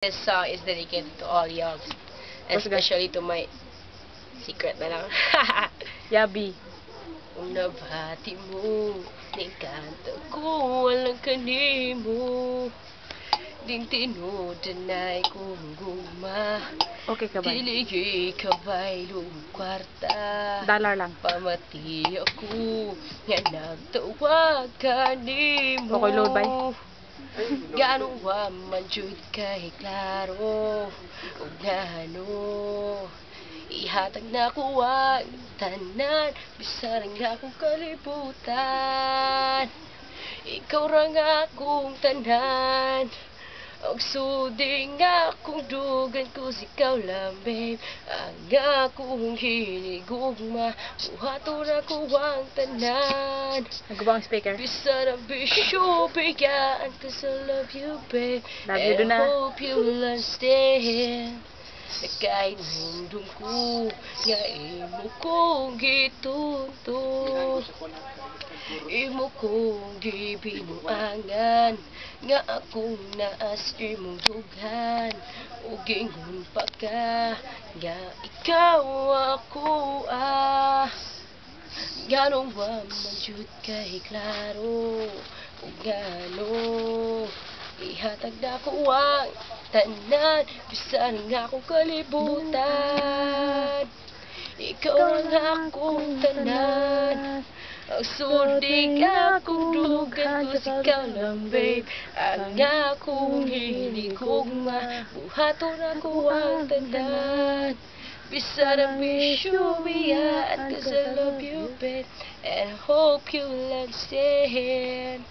This song is dedicated to all young, especially to my secret na lang. Yabi. Kung nabati mo, ningkanto ko, walang kanimo. Ding tinudanay kong guma. Okay ka ba? Diligay kabay kwarta. Dollar lang. Pamati ako, nga nagtawag kanimo. Okay, load by? Ganong wa man jud kay klaro ug ngano ihatag na ko ang tanan bisan nga akong kalibutan, ikaw ra nga akong tanan og suding akong dugan ko ikaw lang babe, ang akong hinigugma buhaton ako ang tanan. Nagubang speaker. Bisan ang bisyo bigyan, 'cause I love you babe, Love you and na. I hope you'll understand na kahit nundong ko nga imo kong gitunto, imo kong gibinuangan nga akong naas imong dughan ug gingon pa ka nga ikaw ako ganong wa man jud kay klaro ug ngano ihatag na ko ang tanan bisan nga akong kalibutan, ikaw ang akong tanan ang sudig akong dugan ko ikaw lang babe, ang akong hinigugma buhaton ako ang tanan bisan ang bisyo biyaan, 'cause I love you babe, and I hope you'll understand.